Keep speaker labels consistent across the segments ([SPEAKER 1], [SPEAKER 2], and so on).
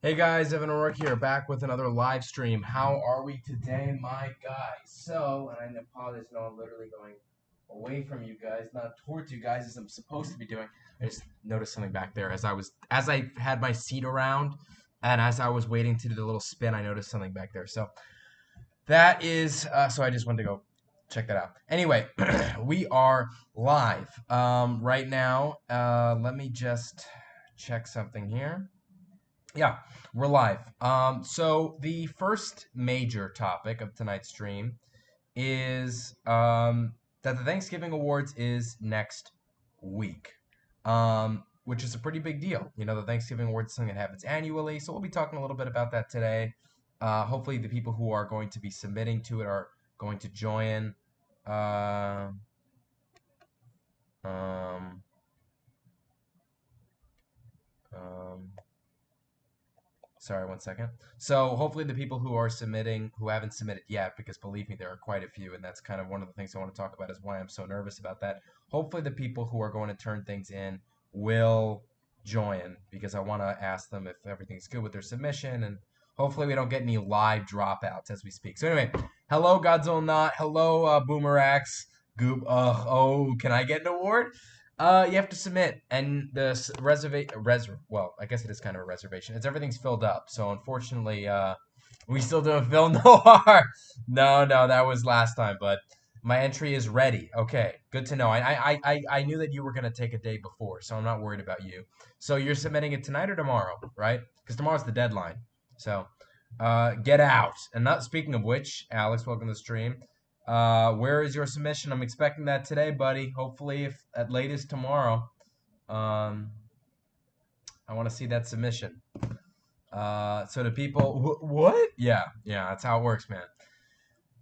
[SPEAKER 1] Hey guys, Evan O'Rourke here, back with another live stream. How are we today, my guys? And I apologize, no, I'm literally going away from you guys, not towards you guys as I'm supposed to be doing. I just noticed something back there as I had my seat around, and as I was waiting to do the little spin, I noticed something back there. So that is, so I just wanted to go check that out. Anyway, we are live right now. Let me just check something here. Yeah, we're live. So the first major topic of tonight's stream is that the Thanksgiving Awards is next week, which is a pretty big deal. You know, the Thanksgiving Awards is something that happens annually, so we'll be talking a little bit about that today. Hopefully, the people who are going to be submitting to it are going to join. Uh, um, um, Sorry, one second. So hopefully the people who are submitting, who haven't submitted yet, because believe me, there are quite a few, and that's kind of one of the things I want to talk about is why I'm so nervous about that. Hopefully the people who are going to turn things in will join, because I want to ask them if everything's good with their submission, and hopefully we don't get any live dropouts as we speak. So anyway, hello Godzilla Not, hello Boomerax, Goop. Oh, can I get an award? You have to submit, and the well, I guess it is kind of a reservation. It's everything's filled up, so unfortunately, we still doing film noir. No, that was last time, but my entry is ready. Okay, good to know. I knew that you were gonna take a day before, so I'm not worried about you. So you're submitting it tonight or tomorrow, right? Because tomorrow's the deadline. So, get out. And not speaking of which, Alex, welcome to the stream. Where is your submission? I'm expecting that today, buddy. Hopefully, if at latest tomorrow. Um, I want to see that submission. So the people, what? Yeah, that's how it works, man.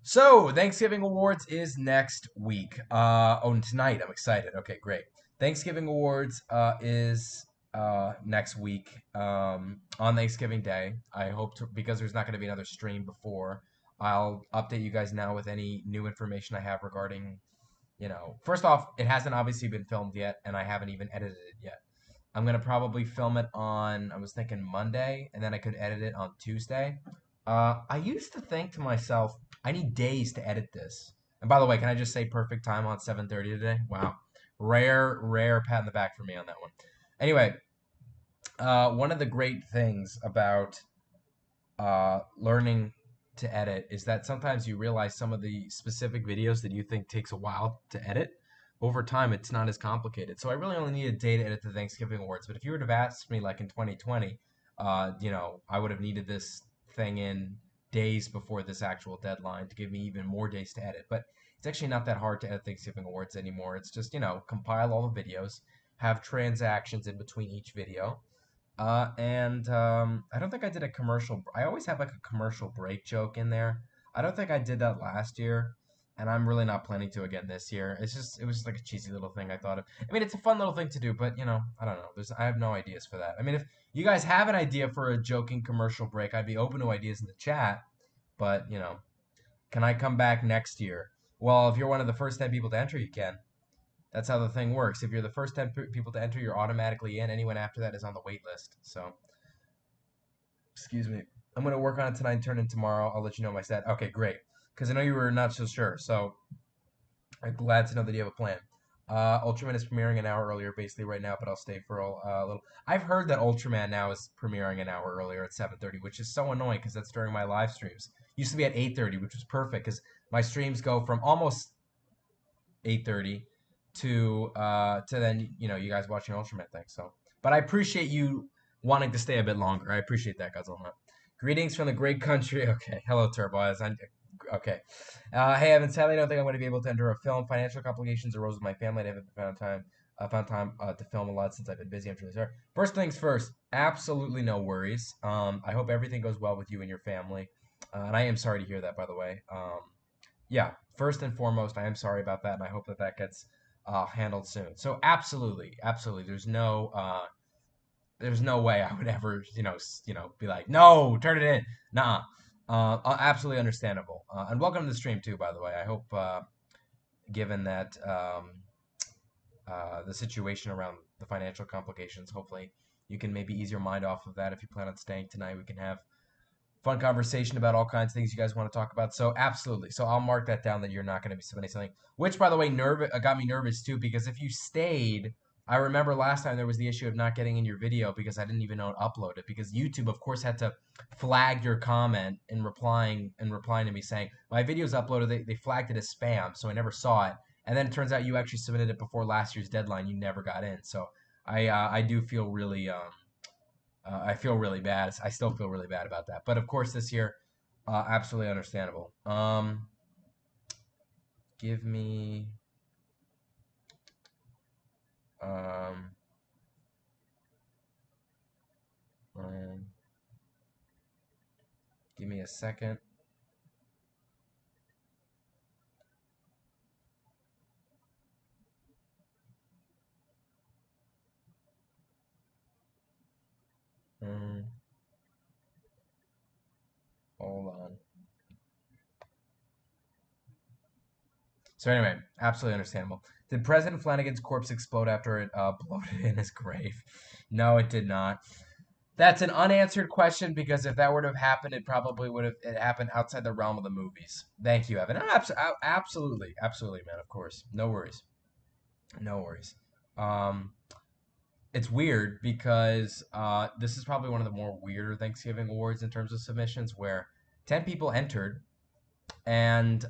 [SPEAKER 1] So Thanksgiving Awards is next week. Oh, tonight. I'm excited. Okay, great. Thanksgiving Awards is next week on Thanksgiving Day. I hope to, because there's not going to be another stream before. I'll update you guys now with any new information I have regarding, first off, it hasn't obviously been filmed yet, and I haven't even edited it yet. I'm gonna probably film it on, I was thinking Monday, and then I could edit it on Tuesday. I used to think to myself, I need days to edit this. And by the way, can I just say perfect time on 7:30 today? Wow, rare pat in the back for me on that one. Anyway, one of the great things about learning to edit is that sometimes you realize some of the specific videos that you think takes a while to edit. Over time, it's not as complicated. So I really only need a day to edit the Thanksgiving Awards. But if you would have asked me like in 2020, I would have needed this thing in days before this actual deadline to give me even more days to edit. But it's actually not that hard to edit Thanksgiving Awards anymore. It's just, compile all the videos, have transactions in between each video, and I don't think I did a commercial. I always have like a commercial break joke in there. I don't think I did that last year, and I'm really not planning to again this year. It was just like a cheesy little thing I thought of. I mean, it's a fun little thing to do, but I don't know. I have no ideas for that. I mean, if you guys have an idea for a joking commercial break, I'd be open to ideas in the chat. But can I come back next year? Well, if you're one of the first 10 people to enter, you can. That's how the thing works. If you're the first 10 people to enter, you're automatically in. Anyone after that is on the wait list. So, excuse me. I'm going to work on it tonight and turn it tomorrow. I'll let you know my set. Okay, great. Because I know you were not so sure. So, I'm glad to know that you have a plan. Ultraman is premiering an hour earlier, basically right now, but I'll stay for a little. I've heard that Ultraman now is premiering an hour earlier at 7:30, which is so annoying because that's during my live streams. Used to be at 8:30, which was perfect because my streams go from almost 8:30 to then you guys watching Ultraman thing. So, but I appreciate you wanting to stay a bit longer. I appreciate that, Godzilla. Greetings from the great country. Okay, hello Turbo. Okay. Hey Evan, sadly I don't think I'm going to be able to enter a film. Financial complications arose with my family. I haven't found time to film a lot since I've been busy. I'm really sorry. First things first. Absolutely no worries. I hope everything goes well with you and your family. And I am sorry to hear that, by the way. Yeah, first and foremost, I am sorry about that, and I hope that that gets handled soon. So absolutely, there's no way I would ever, be like, no, turn it in. Nah, absolutely understandable. And welcome to the stream too, by the way. I hope, given that the situation around the financial complications, hopefully you can maybe ease your mind off of that. If you plan on staying tonight, we can have fun conversation about all kinds of things you guys want to talk about. So absolutely. So I'll mark that down that you're not going to be submitting something, which by the way, got me nervous too, because if you stayed, I remember last time there was the issue of not getting in your video because I didn't even know to upload it, because YouTube of course had to flag your comment and replying to me saying my video's uploaded. They flagged it as spam, so I never saw it. And then it turns out you actually submitted it before last year's deadline. You never got in. So I do feel really I feel really bad. I still feel really bad about that. But of course, this year, absolutely understandable. Give me. Um, give me a second. Hold on. So anyway, absolutely understandable. Did President Flanagan's corpse explode after it bloated in his grave? No, it did not. That's an unanswered question, because if that were to have happened, it probably would have happened outside the realm of the movies. Thank you, Evan. Absolutely, absolutely, man. Of course, no worries, no worries. It's weird because this is probably one of the more weirder Thanksgiving awards in terms of submissions, where 10 people entered and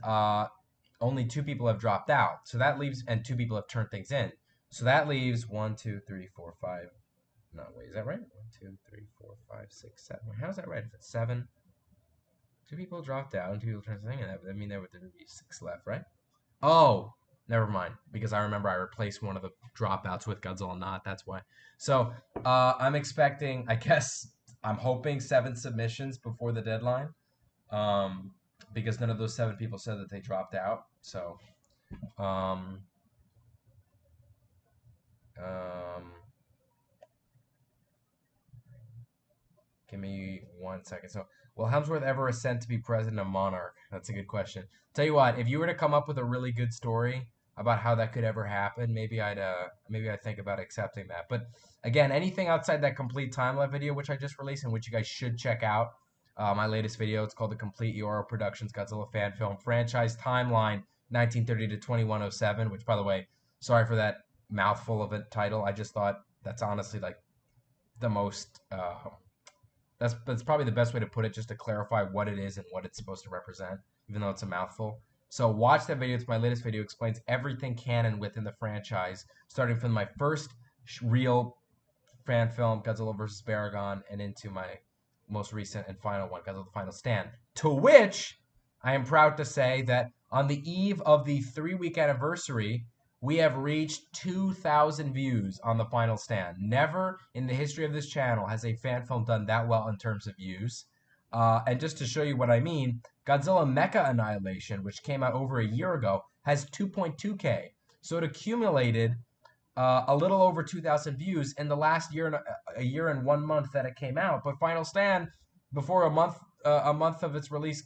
[SPEAKER 1] only 2 people have dropped out. So that leaves, and 2 people have turned things in. So that leaves 1, 2, 3, 4, 5. No, wait, is that right? 1, 2, 3, 4, 5, 6, 7. How is that right? If it's 7, 2 people dropped out and 2 people turned things in. That would mean there would be 6 left, right? Oh, never mind. Because I remember I replaced one of the dropouts with Godzilla Not. That's why. So I'm expecting, I guess, I'm hoping 7 submissions before the deadline. Because none of those 7 people said that they dropped out. So, give me 1 second. So, will Hemsworth ever ascend to be president of Monarch? That's a good question. Tell you what, if you were to come up with a really good story about how that could ever happen, maybe I'd think about accepting that. But again, anything outside that complete timeline video, which I just released and which you guys should check out. My latest video, it's called The Complete Euro Productions Godzilla Fan Film Franchise Timeline 1930 to 2107, which, by the way, sorry for that mouthful of a title. I just thought that's honestly like the most, that's probably the best way to put it, just to clarify what it is and what it's supposed to represent, even though it's a mouthful. So watch that video. It's my latest video. It explains everything canon within the franchise, starting from my first real fan film, Godzilla vs. Baragon, and into my most recent and final one, Godzilla the Final Stand. To which I am proud to say that on the eve of the 3-week anniversary, we have reached 2,000 views on the Final Stand. Never in the history of this channel has a fan film done that well in terms of views. And just to show you what I mean, Godzilla Mecha Annihilation, which came out over a year ago, has 2.2K. So it accumulated a little over 2,000 views in the last a year and 1 month that it came out. But Final Stand, before a month of its release,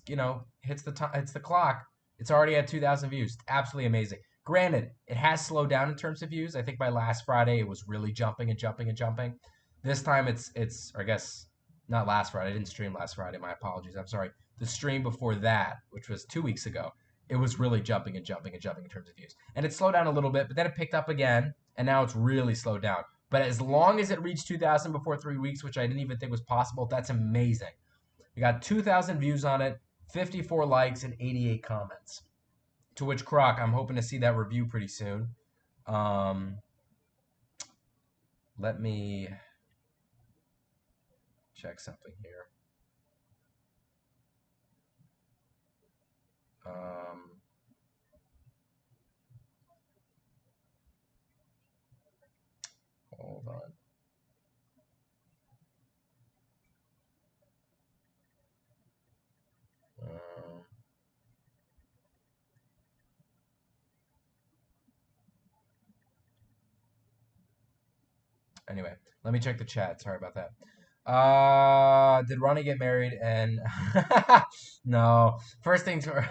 [SPEAKER 1] hits the clock, it's already at 2,000 views. Absolutely amazing. Granted, it has slowed down in terms of views. I think by last Friday it was really jumping and jumping and jumping. This time it's or I guess not last Friday. I didn't stream last Friday. My apologies. I'm sorry. The stream before that, which was 2 weeks ago, it was really jumping and jumping and jumping in terms of views. And it slowed down a little bit, but then it picked up again, and now it's really slowed down. But as long as it reached 2,000 before 3 weeks, which I didn't even think was possible, that's amazing. We got 2,000 views on it, 54 likes, and 88 comments. To which, Croc, I'm hoping to see that review pretty soon. Let me check something here. Hold on. Anyway, let me check the chat. Sorry about that. Did Ronnie get married? And no. First things first.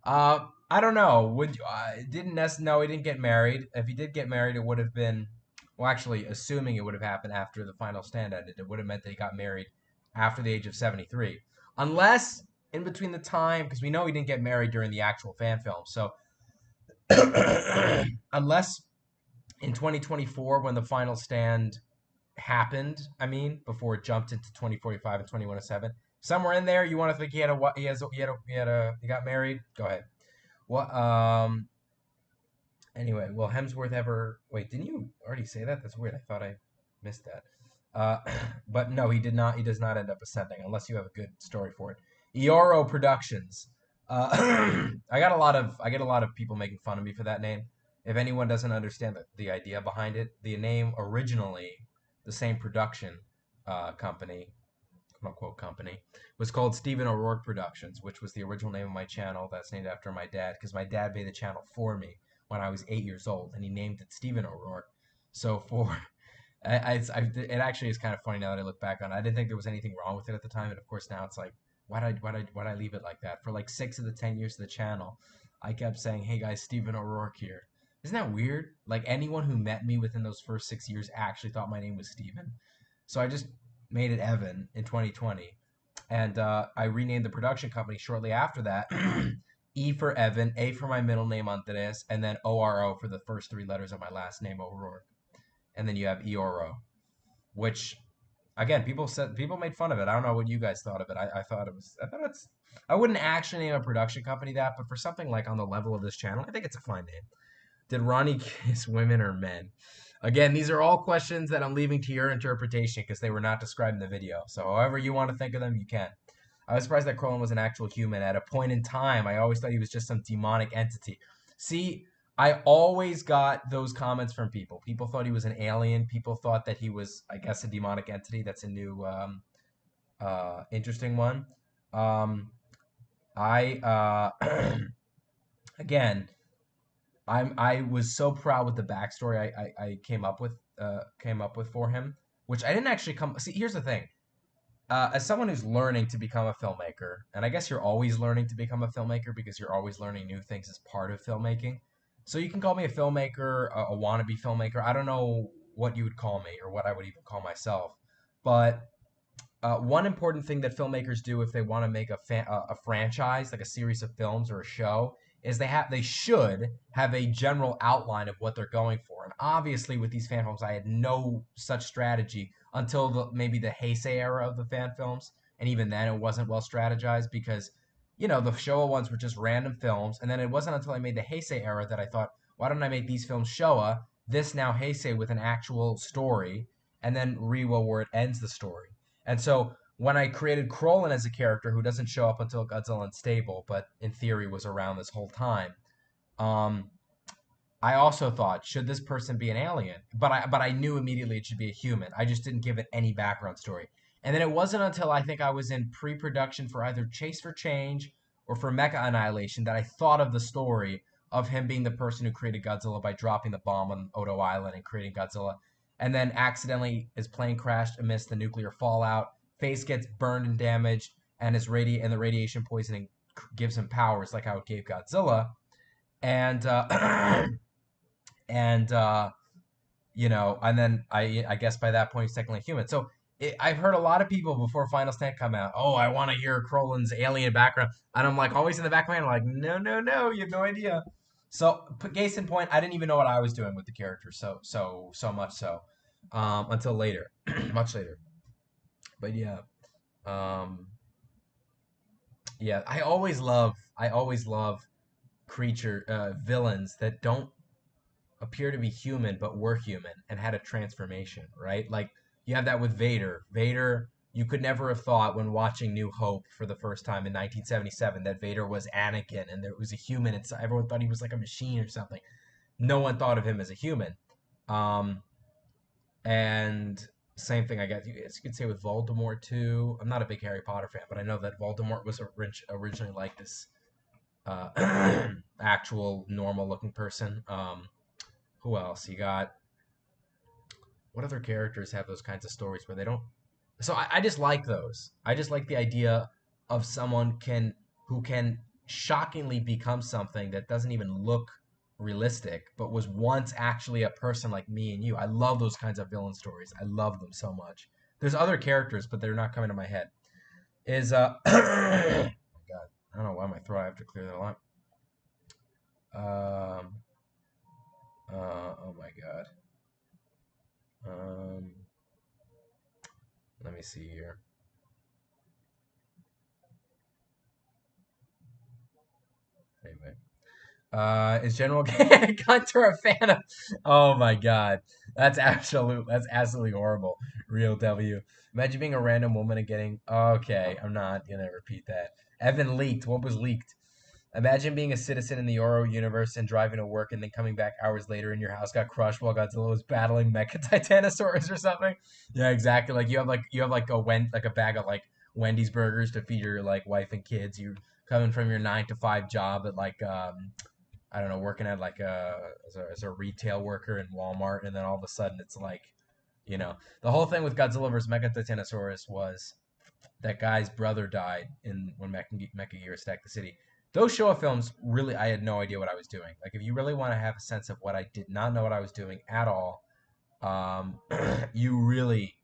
[SPEAKER 1] I don't know. Would you, didn't no, he didn't get married. If he did get married, it would have been Well, actually, assuming it would have happened after the final stand ended, it would have meant that he got married after the age of 73. Unless in between the time, because we know he didn't get married during the actual fan film. So, unless in 2024, when the final stand happened, I mean, before it jumped into 2045 and 2107, somewhere in there, you want to think he had a what? He got married. Go ahead. What? Anyway, will Hemsworth ever? Wait, didn't you already say that? That's weird. I thought I missed that. Uh, but no, he did not. He does not end up ascending unless you have a good story for it. Eoro Productions. I get a lot of people making fun of me for that name. If anyone doesn't understand the idea behind it, the name originally, the same production company, quote unquote company, was called Stephen O'Rourke Productions, which was the original name of my channel. That's named after my dad because my dad made the channel for me when I was 8 years old, and he named it Stephen O'Rourke. So for it actually is kind of funny now that I look back on it. I didn't think there was anything wrong with it at the time, and of course now it's like, why'd I leave it like that? For like 6 of the 10 years of the channel, I kept saying, "Hey guys, Stephen O'Rourke here." Isn't that weird? Like anyone who met me within those first 6 years actually thought my name was Stephen. So I just made it Evan in 2020, and I renamed the production company shortly after that. E for Evan, A for my middle name Andres, and then ORO for the first 3 letters of my last name O'Rourke, and then you have Eoro, which again people made fun of it. I don't know what you guys thought of it. I thought it's I wouldn't actually name a production company that, but for something like on the level of this channel, I think it's a fine name. Did Ronnie kiss women or men? Again, these are all questions that I'm leaving to your interpretation because they were not described in the video. So however you want to think of them, you can. I was surprised that Krillin was an actual human. At a point in time, I always thought he was just some demonic entity. See, I always got those comments from people. People thought he was an alien. People thought that he was, I guess, a demonic entity. That's a new, interesting one. Um, I again, I was so proud with the backstory I came up with for him, which I didn't actually come. See, here's the thing. As someone who's learning to become a filmmaker, and I guess you're always learning to become a filmmaker because you're always learning new things as part of filmmaking. So you can call me a filmmaker, a wannabe filmmaker. I don't know what you would call me or what I would even call myself, but one important thing that filmmakers do if they want to make a franchise, like a series of films or a show, is they should have a general outline of what they're going for. And obviously, with these fan films, I had no such strategy until maybe the Heisei era of the fan films, and even then, it wasn't well strategized because the Showa ones were just random films. And then it wasn't until I made the Heisei era that I thought, why don't I make these films Showa, this now Heisei with an actual story, and then Reiwa where it ends the story. And so when I created Krolin as a character who doesn't show up until Godzilla Unstable, but in theory was around this whole time, um, I also thought, should this person be an alien? But I knew immediately it should be a human. I just didn't give it any background story. And then it wasn't until I think I was in pre-production for either Chase for Change or for Mecha Annihilation that I thought of the story of him being the person who created Godzilla by dropping the bomb on Odo Island and creating Godzilla. And then accidentally his plane crashed amidst the nuclear fallout. Face gets burned and damaged, and the radiation poisoning gives him powers like how it gave Godzilla. And and and then I guess by that point he's technically human. So I've heard a lot of people before Final Stand come out. Oh, I want to hear Krolin's alien background, and I'm like always in the back of my mind, like no, no, no, you have no idea. So case in point, I didn't even know what I was doing with the character. So much so, until later, much later. But yeah, um, yeah, I always love villains that don't appear to be human but were human and had a transformation, right? Like you have that with Vader. Vader, you could never have thought when watching New Hope for the first time in 1977 that Vader was Anakin and there was a human inside. Everyone thought he was like a machine or something. No one thought of him as a human. Um, and same thing, I guess you could say with Voldemort too. I'm not a big Harry Potter fan, but I know that Voldemort was originally like this actual normal looking person. Who else? You got what other characters have those kinds of stories where they don't? So I just like those. I just like the idea of someone who can shockingly become something that doesn't even look realistic, but was once actually a person like me and you. I love those kinds of villain stories. I love them so much. There's other characters, but they're not coming to my head. Is oh my God, I don't know why my throat. I have to clear that a lot. Um, oh my God. Um, let me see here. Anyway, is General Gunter a fan of? Oh my God, that's absolutely horrible. Real W. Imagine being a random woman and getting. Okay, I'm not gonna repeat that. Evan leaked. What was leaked? Imagine being a citizen in the Oro universe and driving to work and then coming back hours later and your house got crushed while Godzilla was battling Mecha Titanosaurus or something. Yeah, exactly. Like you have like a bag of like Wendy's burgers to feed your like wife and kids. You coming from your 9 to 5 job at like I don't know, working at like as a retail worker in Walmart, and then all of a sudden it's like, the whole thing with Godzilla vs Mecha Titanosaurus was that guy's brother died in when Mecha attacked the city. Those Showa films, really, I had no idea what I was doing. Like, if you really want to have a sense of what I did not know what I was doing at all, um, you really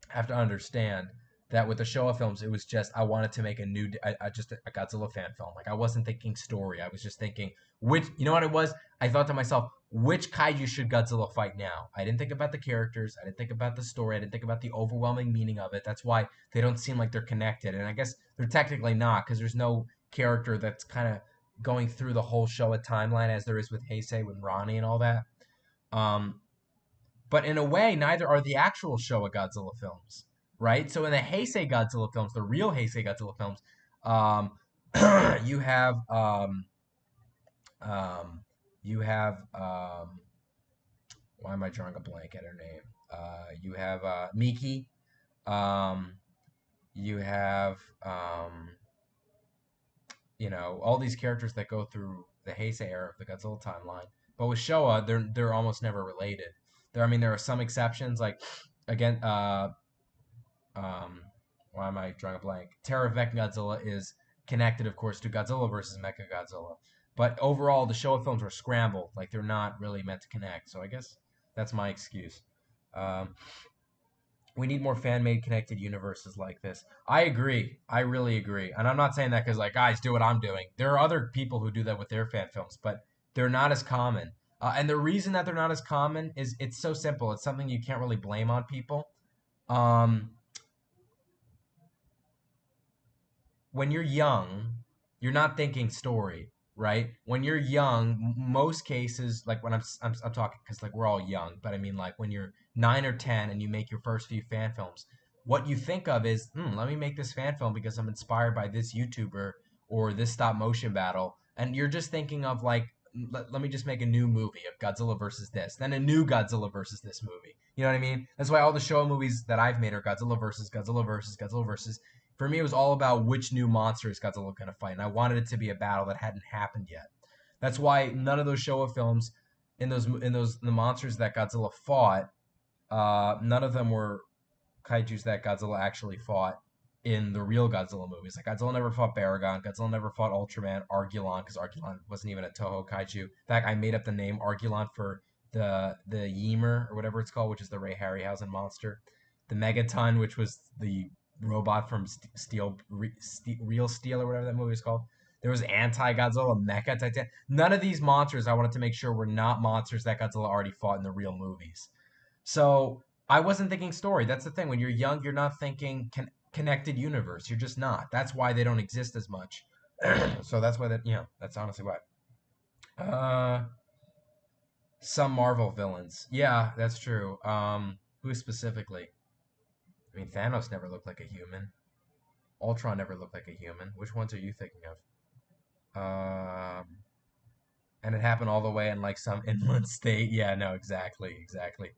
[SPEAKER 1] have to understand that with the Showa films, it was just I wanted to make a new, just a Godzilla fan film. Like I wasn't thinking story. I was just thinking which, you know what it was? I thought to myself, which kaiju should Godzilla fight now? I didn't think about the characters. I didn't think about the story. I didn't think about the overwhelming meaning of it. That's why they don't seem like they're connected. And I guess they're technically not because there's no character that's kind of going through the whole Showa timeline as there is with Heisei, with Ronnie and all that. Um, but in a way, neither are the actual Showa Godzilla films, right? So in the Heisei Godzilla films, the real Heisei Godzilla films, um, you have um, you have why am I drawing a blank at her name? You have Miki. Um, you have all these characters that go through the Heisei era of the Godzilla timeline. But with Showa, they're almost never related. There are some exceptions, like again, um, why am I drawing a blank? Terror of Mechagodzilla is connected, of course, to Godzilla versus Mechagodzilla. But overall, the Showa films are scrambled, like they're not really meant to connect. So I guess that's my excuse. Um, we need more fan-made connected universes like this. I agree. I really agree. And I'm not saying that because, like, guys, do what I'm doing. There are other people who do that with their fan films, but they're not as common. And the reason that they're not as common is it's so simple. It's something you can't really blame on people. Um, when you're young, you're not thinking story, right? When you're young, most cases, like when I'm talking, because like we're all young, but I mean like when you're 9 or 10 and you make your first few fan films, what you think of is, let me make this fan film because I'm inspired by this YouTuber or this stop motion battle, and you're just thinking of like, let me just make a new movie of Godzilla versus this, then a new Godzilla versus this movie. You know what I mean? That's why all the Showa movies that I've made are Godzilla versus Godzilla versus Godzilla versus. For me, it was all about which new monster is Godzilla going to fight, and I wanted it to be a battle that hadn't happened yet. That's why none of those Showa films, in the monsters that Godzilla fought, none of them were kaiju's that Godzilla actually fought in the real Godzilla movies. Like Godzilla never fought Baragon, Godzilla never fought Ultraman, Argulon, because Argulon wasn't even a Toho kaiju. In fact, I made up the name Argulon for the Ymir or whatever it's called, which is the Ray Harryhausen monster. The Megaton, which was the robot from Real Steel or whatever that movie is called. There was Anti-Godzilla, Mecha Titan. None of these monsters I wanted to make sure were not monsters that Godzilla already fought in the real movies. So I wasn't thinking story. That's the thing. When you're young, you're not thinking connected universe. You're just not. That's why they don't exist as much. So that's why that's honestly why. Uh, some Marvel villains. Yeah, that's true. Who specifically? I mean, Thanos never looked like a human. Ultron never looked like a human. Which ones are you thinking of? And it happened all the way in like some inland state. Yeah, no, exactly, exactly.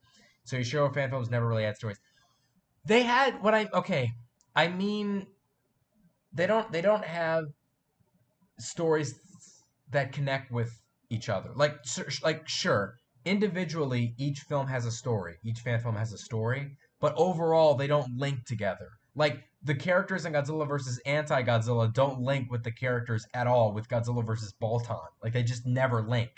[SPEAKER 1] So your Showa fan films never really had stories. They had what I okay. I mean, they don't have stories that connect with each other. Like sure, individually each film has a story. Each fan film has a story, but overall they don't link together. Like the characters in Godzilla versus Anti-Godzilla don't link with the characters at all with Godzilla versus Bolton. Like they just never link.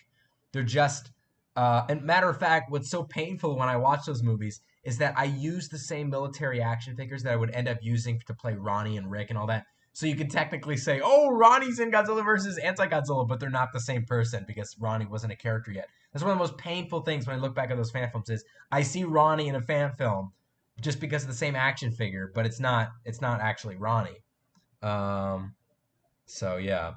[SPEAKER 1] They're just, and matter of fact, what's so painful when I watch those movies is that I use the same military action figures that I would end up using to play Ronnie and Rick and all that. So you could technically say, oh, Ronnie's in Godzilla versus Anti-Godzilla, but they're not the same person because Ronnie wasn't a character yet. That's one of the most painful things when I look back at those fan films is I see Ronnie in a fan film just because of the same action figure, but it's not actually Ronnie. Um, so yeah.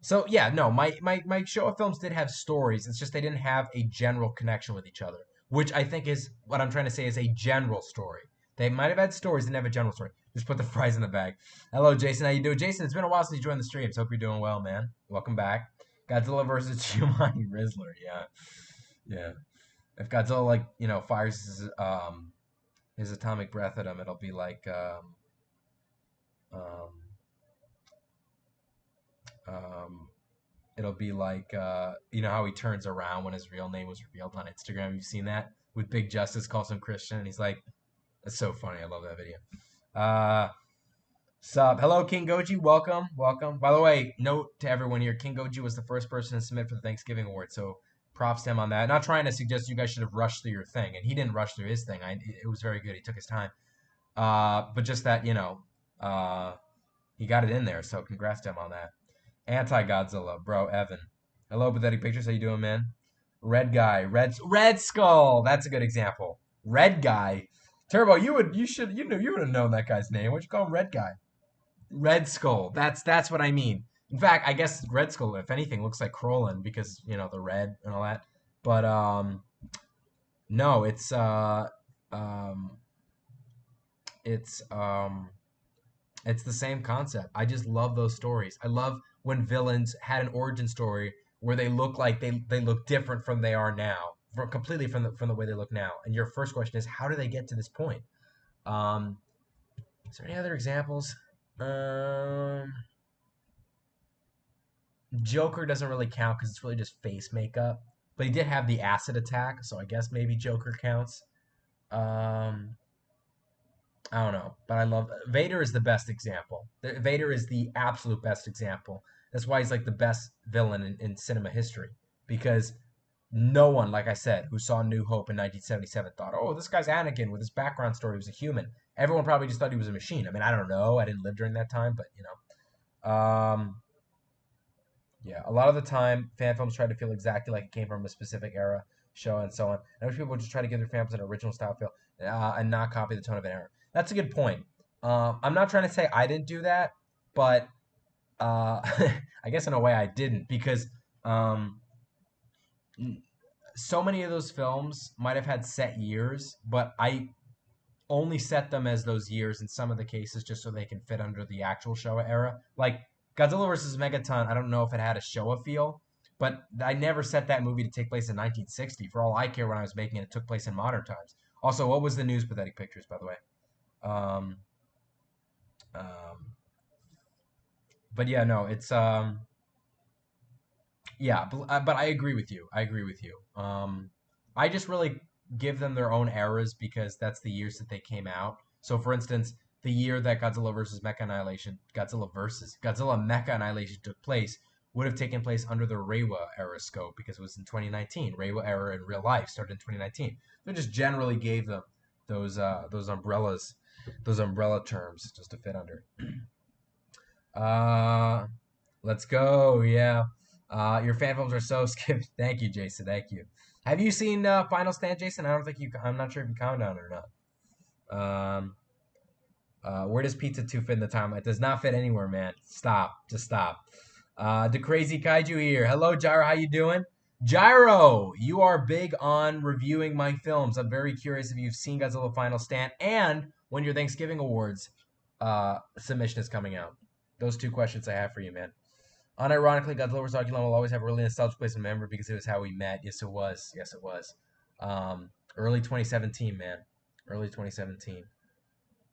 [SPEAKER 1] So yeah, no, my Showa films did have stories. It's just they didn't have a general connection with each other, which I think is what I'm trying to say is a general story. They might have had stories, didn't have a general story. Just put the fries in the bag. Hello, Jason. How you doing? Jason, it's been a while since you joined the streams. Hope you're doing well, man. Welcome back. Godzilla versus Giovanni Rizzler. Yeah, yeah. If Godzilla fires his atomic breath at him, it'll be like um, um, it'll be like how he turns around when his real name was revealed on Instagram. You've seen that with Big Justice calls him Christian, and he's like, "That's so funny. I love that video." Uh, Sup, hello King Goji, welcome, welcome. By the way, note to everyone here, King Goji was the first person to submit for the Thanksgiving award, so props to him on that. Not trying to suggest you guys should have rushed through your thing, and he didn't rush through his thing. It was very good. He took his time. But just that he got it in there, so congrats to him on that. Anti-Godzilla, bro, Evan. Hello, Pathetic Pictures. How you doing, man? Red guy, Red Skull. That's a good example. Red guy. Turbo, you would have known that guy's name. What'd you call him, Red guy? Red Skull. That's what I mean. In fact, I guess Red Skull, if anything, looks like Krolin because the red and all that. But no, um, it's it's the same concept. I just love those stories. I love when villains had an origin story where they look like they look different from they are now, completely from the way they look now. And your first question is, how do they get to this point? Um, is there any other examples? Um, Joker doesn't really count because it's really just face makeup. But he did have the acid attack, so I guess maybe Joker counts. Um, I don't know, but I love Vader is the best example. Vader is the absolute best example. That's why he's like the best villain in cinema history because no one, like I said, who saw New Hope in 1977 thought, "Oh, this guy's Anakin with his background story. He was a human." Everyone probably just thought he was a machine. I mean, I don't know. I didn't live during that time, but yeah, a lot of the time, fan films try to feel exactly like it came from a specific era, show, and so on. And other people just try to give their fan films an original style feel and not copy the tone of an era. That's a good point. I'm not trying to say I didn't do that, but I guess in a way I didn't because um, so many of those films might have had set years, but I only set them as those years in some of the cases just so they can fit under the actual Showa era. Like Godzilla vs. Megaton, I don't know if it had a Showa feel, but I never set that movie to take place in 1960. For all I care, when I was making it, it took place in modern times. Also, what was the news, Pathetic Pictures, by the way? Um, um, but yeah, no, it's yeah, but I agree with you. I agree with you. I just really give them their own eras because that's the years that they came out. So, for instance, the year that Godzilla Mecha Annihilation took place would have taken place under the Reiwa era scope because it was in 2019. Reiwa era in real life started in 2019. They just generally gave them those umbrellas, those umbrella terms just to fit under. Uh, let's go. Yeah. Your fan films are so skipped. Thank you, Jason. Thank you. Have you seen Final Stand, Jason? I don't think you. I'm not sure if you commented on it or not. Where does Pizza 2 fit in the timeline? It does not fit anywhere, man. Stop. Just stop. The Crazy Kaiju here. Hello, Gyro. How you doing? Gyro, you are big on reviewing my films. I'm very curious if you've seen Godzilla Final Stand and when your Thanksgiving Awards submission is coming out. Those two questions I have for you, man. Unironically, Godzilla vs. Argulon will always have a really nostalgic place in memory because it was how we met. Yes, it was. Yes, it was. Early 2017, man. Early 2017.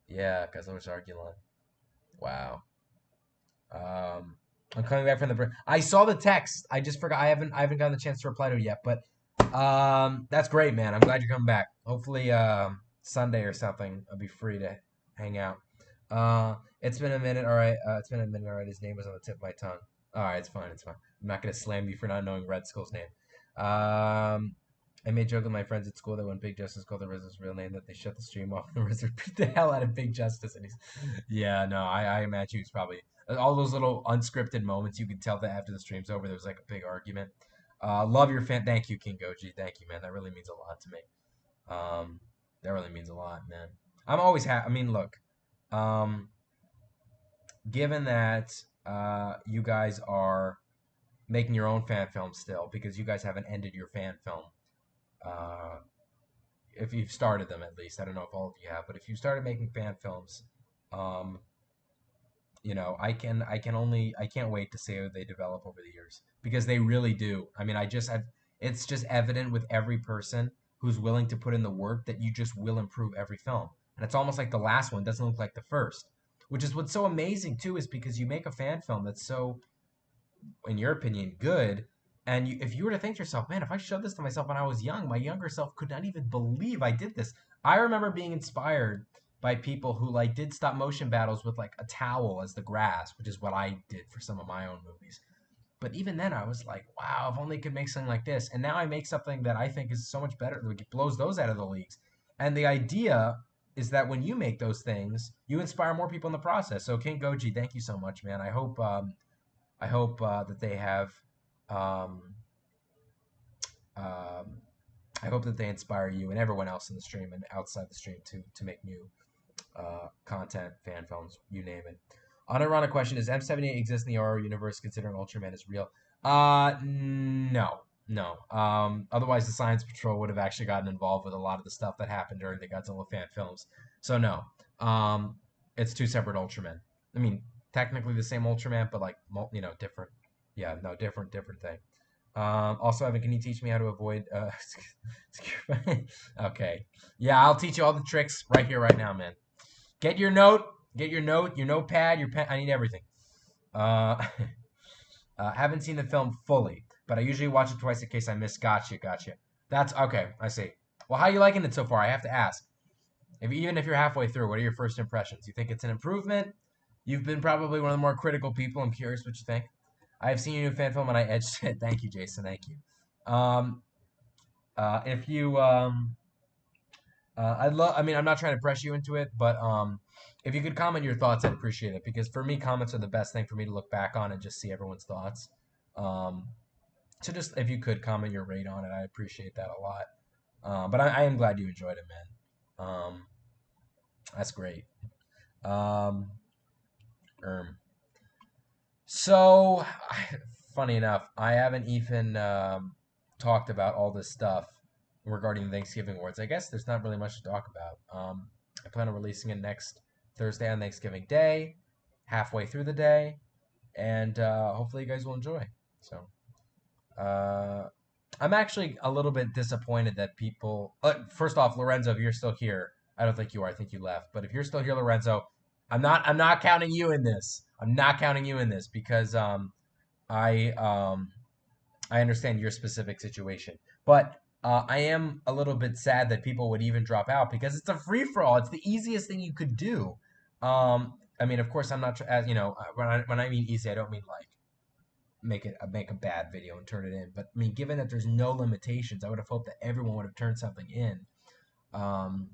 [SPEAKER 1] Yeah, Godzilla vs. Argulon. Wow. I'm coming back from the break. I saw the text. I just forgot. I haven't gotten the chance to reply to it yet. But that's great, man. I'm glad you're coming back. Hopefully, Sunday or something, I'll be free to hang out. It's been a minute. All right. It's been a minute. All right. His name was on the tip of my tongue. All right. It's fine. It's fine. I'm not gonna slam you for not knowing Red Skull's name. I made joke with my friends at school that when Big Justice called the RZA's real name, that they shut the stream off and the RZA beat the hell out of Big Justice. And he's, yeah, no, I imagine he's probably all those little unscripted moments. You could tell that after the stream's over, there was like a big argument. Love your fan. Thank you, King Goji. Thank you, man. That really means a lot to me. Um, that really means a lot, man. I'm always happy. I mean, look, um, given that you guys are making your own fan film still, because you guys haven't ended your fan film. Uh, if you've started them at least, I don't know if all of you have, but if you started making fan films, um, I can't wait to see how they develop over the years because they really do. I mean, it's just evident with every person who's willing to put in the work that you just will improve every film. And it's almost like the last one doesn't look like the first, which is what's so amazing too, is because you make a fan film that's so, in your opinion, good. And if you were to think to yourself, man, if I showed this to myself when I was young, my younger self could not even believe I did this. I remember being inspired by people who like did stop motion battles with like a towel as the grass, which is what I did for some of my own movies. But even then, I was like, wow, if only I could make something like this. And now I make something that I think is so much better, like it blows those out of the leagues. And the idea is that when you make those things, you inspire more people in the process. So King Goji, thank you so much, man. I hope that they have. Um, um, I hope that they inspire you and everyone else in the stream and outside the stream to make new content, fan films, you name it. Unironic question: Does M78 exist in the RO universe, considering Ultraman is real? No, no. Otherwise, the Science Patrol would have actually gotten involved with a lot of the stuff that happened during the Godzilla fan films. So no, it's two separate Ultramen. I mean, technically the same Ultraman, but like different. Yeah, no, different thing. Also, Evan, can you teach me how to avoid? Okay, yeah, I'll teach you all the tricks right here, right now, man. Get your note, your notepad, your pen. I need everything. Uh, haven't seen the film fully, but I usually watch it twice in case I miss. Gotcha. That's okay. I see. Well, how are you liking it so far? I have to ask. Even if you're halfway through, what are your first impressions? You think it's an improvement? You've been probably one of the more critical people. I'm curious what you think. I have seen your new fan film and I edged it. Thank you, Jason. Thank you. Um, if you I'd love. I mean, I'm not trying to press you into it, but if you could comment your thoughts, I'd appreciate it because for me, comments are the best thing for me to look back on and just see everyone's thoughts. Um, so just if you could comment your rate on it, I appreciate that a lot. But I am glad you enjoyed it, man. That's great. Um, erm. So, funny enough, I haven't even talked about all this stuff regarding the Thanksgiving awards. I guess there's not really much to talk about. I plan on releasing it next Thursday on Thanksgiving Day, halfway through the day, and hopefully you guys will enjoy. So, uh, I'm actually a little bit disappointed that people. First off, Lorenzo, if you're still here, I don't think you are. I think you left. But if you're still here, Lorenzo, I'm not. I'm not counting you in this. I'm not counting you in this because I um, I understand your specific situation, but I am a little bit sad that people would even drop out because it's a free for all. It's the easiest thing you could do. I mean, of course, I'm not as when I mean easy, I don't mean like make a bad video and turn it in. But I mean, given that there's no limitations, I would have hoped that everyone would have turned something in. Um,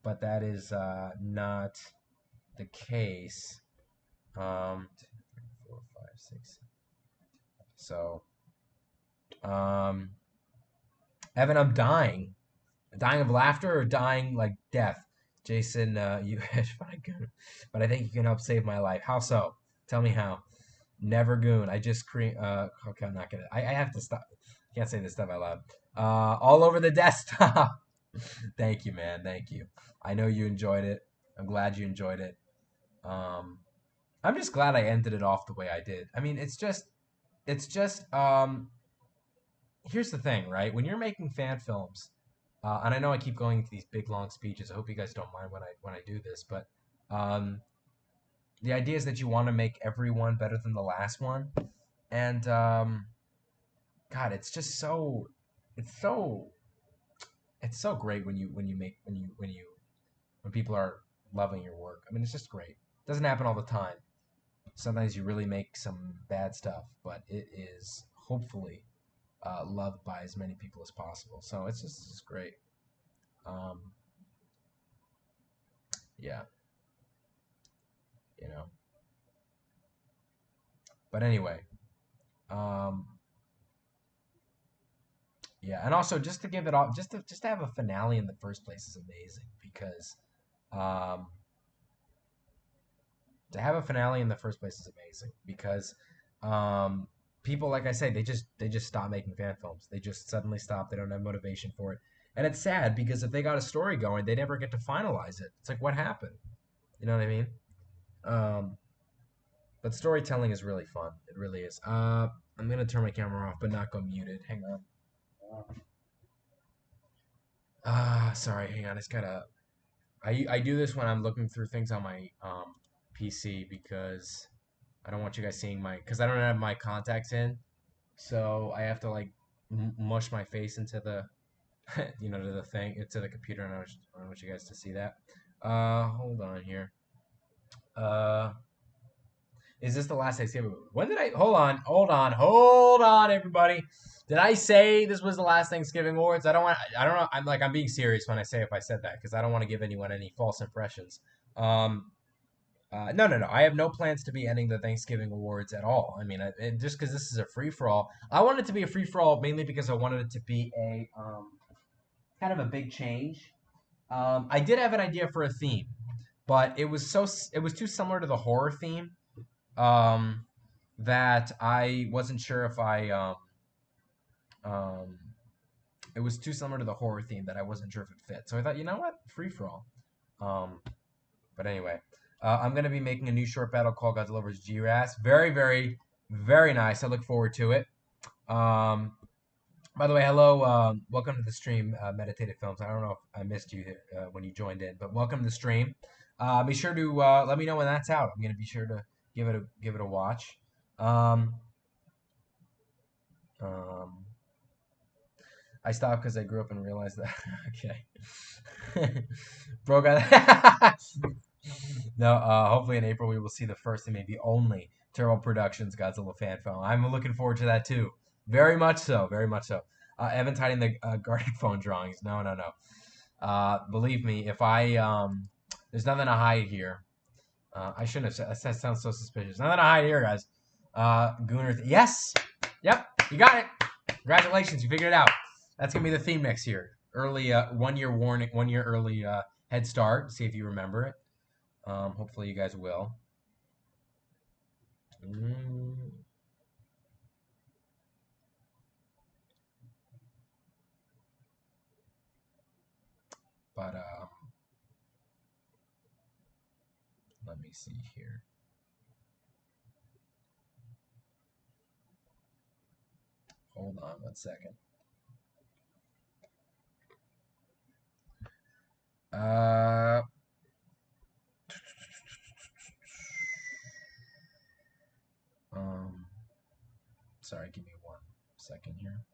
[SPEAKER 1] but that is not the case. 4, 5, 6. So, um, Evan, I'm dying. Dying of laughter or dying like death? Jason, you but I think you can help save my life. How so? Tell me how. Never goon. I just create. Okay, I'm not gonna. I have to stop. Can't say this stuff out loud. All over the desktop. Thank you, man. Thank you. I know you enjoyed it. I'm glad you enjoyed it. Um, I'm just glad I ended it off the way I did. I mean, it's just. Here's the thing, right? When you're making fan films, and I know I keep going into these big long speeches. I hope you guys don't mind when I do this, but um, the idea is that you want to make everyone better than the last one, and God, it's just so, it's so, it's so great when people are loving your work. I mean, it's just great. It doesn't happen all the time. Sometimes you really make some bad stuff, but it is hopefully loved by as many people as possible. So it's just great. Um, yeah, you know. But anyway, um, yeah, and also just to give it all, just to have a finale in the first place is amazing because um, to have a finale in the first place is amazing because um, people, like I say, they just stop making fan films. They just suddenly stop. They don't have motivation for it, and it's sad because if they got a story going, they never get to finalize it. It's like what happened? You know what I mean? Um, but storytelling is really fun. It really is. I'm gonna turn my camera off, but not go muted. Hang on. Sorry. Hang on. It's gotta. I do this when I'm looking through things on my PC because I don't want you guys seeing my because I don't have my contacts in, so I have to like mush my face into the to the thing into the computer, and I don't want you guys to see that. Hold on here. Uh, is this the last Thanksgiving? When did I? Hold on, everybody. Did I say this was the last Thanksgiving awards? I don't want. I don't know. I'm being serious when I say if I said that because I don't want to give anyone any false impressions. Um, no, no, no. I have no plans to be ending the Thanksgiving awards at all. I mean, and just because this is a free for all, I want it to be a free for all mainly because I wanted it to be a kind of a big change. I did have an idea for a theme, but it was too similar to the horror theme um, that I wasn't sure if um, it was too similar to the horror theme that I wasn't sure if it fit. So I thought, you know what, free for all. Um, but anyway, I'm gonna be making a new short battle called Godzilla vs. G-Ras. Very, very, very nice. I look forward to it. Um, by the way, hello, welcome to the stream, Meditative Films. I don't know if I missed you when you joined in, but welcome to the stream. Be sure to let me know when that's out. I'm gonna be sure to give it a watch. Um, um, I stopped because I grew up and realized that. Okay, bro, got no. Hopefully in April we will see the first and maybe only Turbo Productions Godzilla fan film. I'm looking forward to that too. Very much so. Very much so. Evan's hiding the guarded phone drawings. No, no, no. Believe me, if I there's nothing to hide here. I shouldn't have said that. Sounds so suspicious. Nothing to hide here, guys. Gunnar, yes, yep, you got it. Congratulations, you figured it out. That's gonna be the theme next year. Early 1 year warning, 1 year early head start. See if you remember it. Hopefully you guys will. Mm, but let me see here. Hold on 1 second. Uh, um, sorry, give me 1 second here.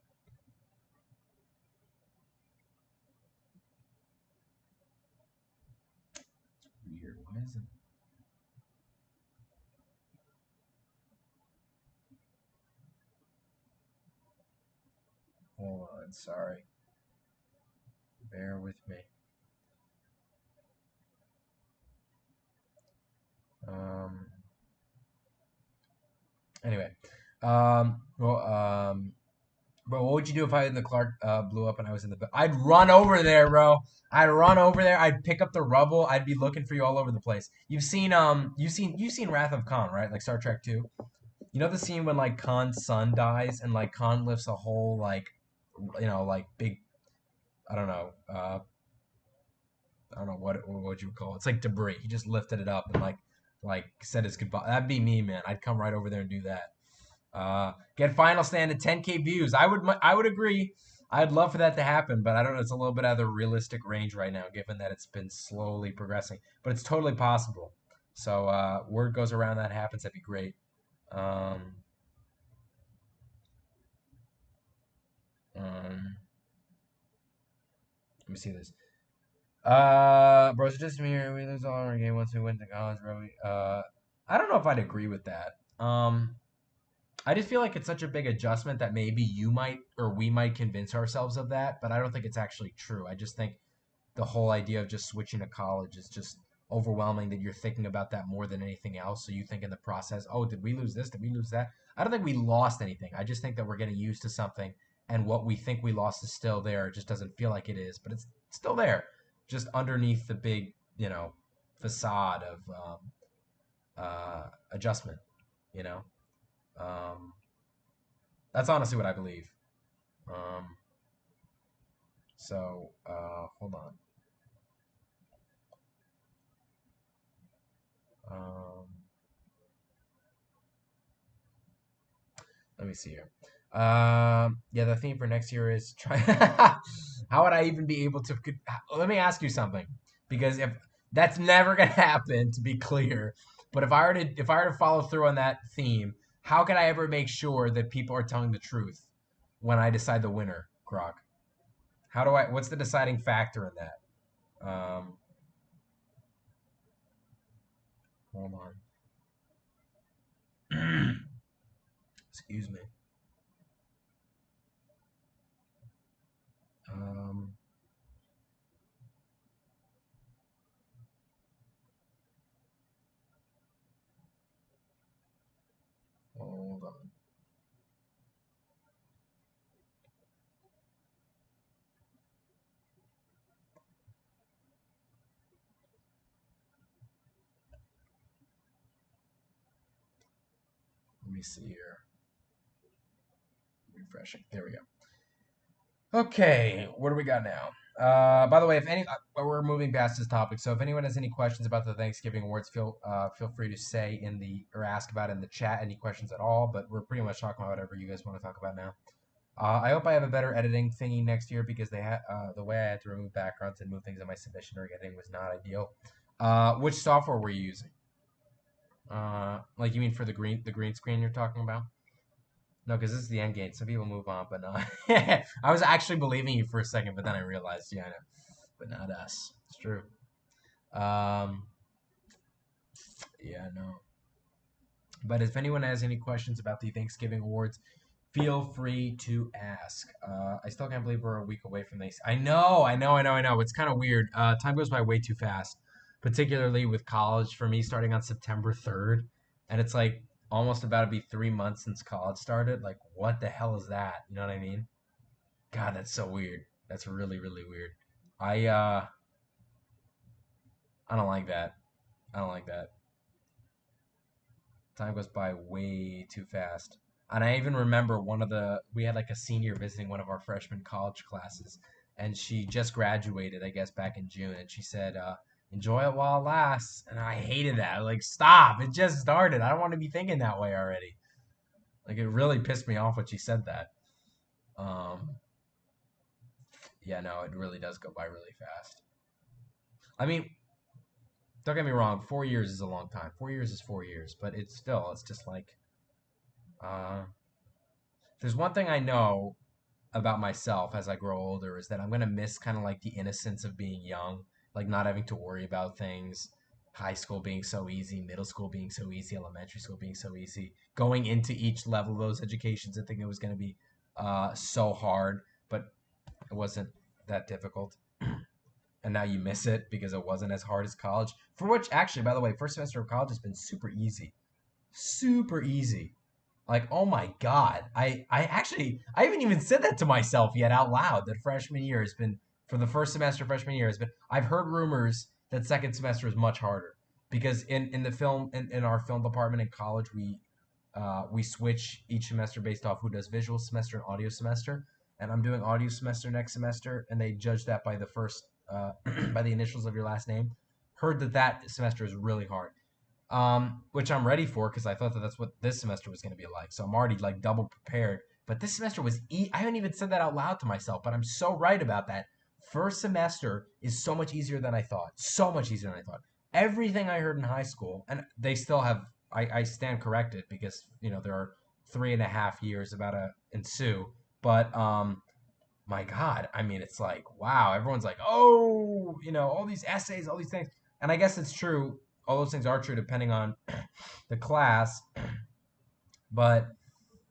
[SPEAKER 1] It's weird. Why is it? Hold on. Sorry. Bear with me. Um. Anyway. Bro, what would you do if I in the Clark blew up and I was in the? I'd run over there, bro. I'd run over there. I'd pick up the rubble. I'd be looking for you all over the place. You've seen Wrath of Khan, right? Like Star Trek 2. You know the scene when like Khan's son dies and like Khan lifts a whole like like big I don't know I don't know what you would call it. It's like debris. He just lifted it up and like said his goodbye. That'd be me, man. I'd come right over there and do that. Get Final Stand at 10K views. I would agree. I'd love for that to happen, but I don't know. It's a little bit out of the realistic range right now, given that it's been slowly progressing. But it's totally possible. So word goes around that happens. That'd be great. Um, um, let me see this. Bro, it's just me. We lose all our game once we win the college, bro. I don't know if I'd agree with that. I just feel like it's such a big adjustment that maybe you might or we might convince ourselves of that, but I don't think it's actually true. I just think the whole idea of just switching to college is just overwhelming that you're thinking about that more than anything else. So you think in the process, oh, did we lose this? Did we lose that? I don't think we lost anything. I just think that we're getting used to something and what we think we lost is still there. It just doesn't feel like it is, but it's still there, just underneath the big, facade of adjustment, you know? Um, that's honestly what I believe. Um, hold on. Um, Let me see here. Yeah, the theme for next year is try. How would I even be able to? Let me ask you something, because if that's never gonna happen, to be clear, but if I were to follow through on that theme, how can I ever make sure that people are telling the truth when I decide the winner, Grok? How do I? What's the deciding factor in that? Hold on. Excuse me. Um, Hold on. Let me see here. Refreshing. There we go. Okay, what do we got now? By the way, if any, we're moving past this topic. So if anyone has any questions about the Thanksgiving awards, feel free to say in the or ask about it in the chat any questions at all. But we're pretty much talking about whatever you guys want to talk about now. I hope I have a better editing thingy next year because the way I had to remove backgrounds and move things in my submission or editing was not ideal. Which software were you using? Like you mean for the green screen you're talking about? No, because this is the end game. Some people move on, but no. I was actually believing you for a second, but then I realized, yeah, I know. But not us. It's true. Um, yeah, no. But if anyone has any questions about the Thanksgiving awards, feel free to ask. I still can't believe we're a week away from this. I know. It's kind of weird. Time goes by way too fast, particularly with college. For me, starting on September 3rd, and it's like almost about to be 3 months since college started. Like, what the hell is that? You know what I mean? God, that's so weird. That's really, really weird. I uh, I don't like that. I don't like that. Time goes by way too fast. And I even remember we had like a senior visiting one of our freshman college classes, and she just graduated, I guess, back in June, and she said, enjoy it while it lasts. And I hated that. Like, stop. It just started. I don't want to be thinking that way already. Like, it really pissed me off when she said that. Um, yeah, no, it really does go by really fast. I mean, don't get me wrong, 4 years is a long time. 4 years is 4 years, but it's just like, uh, there's one thing I know about myself as I grow older is that I'm gonna miss kind of like the innocence of being young, like not having to worry about things. High school being so easy, middle school being so easy, elementary school being so easy. Going into each level of those educations, I think it was gonna be so hard, but it wasn't that difficult. And now you miss it because it wasn't as hard as college. For which, actually, by the way, first semester of college has been super easy, super easy. Like, oh my God. I haven't even said that to myself yet out loud that freshman year has been, for the first semester freshman year has been, I've heard rumors that second semester is much harder because in the film, in our film department in college, we switch each semester based off who does visual semester and audio semester. And I'm doing audio semester next semester, and they judge that by the first, by the initials of your last name. Heard that semester is really hard, which I'm ready for because I thought that that's what this semester was going to be like. So I'm already like double prepared. But this semester I haven't even said that out loud to myself, but I'm so right about that. First semester is so much easier than I thought. So much easier than I thought. Everything I heard in high school, and they still have. I stand corrected because there are 3.5 years about to ensue. But my God, I mean, it's like wow. Everyone's like, oh, all these essays, all these things, and I guess it's true all those things are true depending on the class, but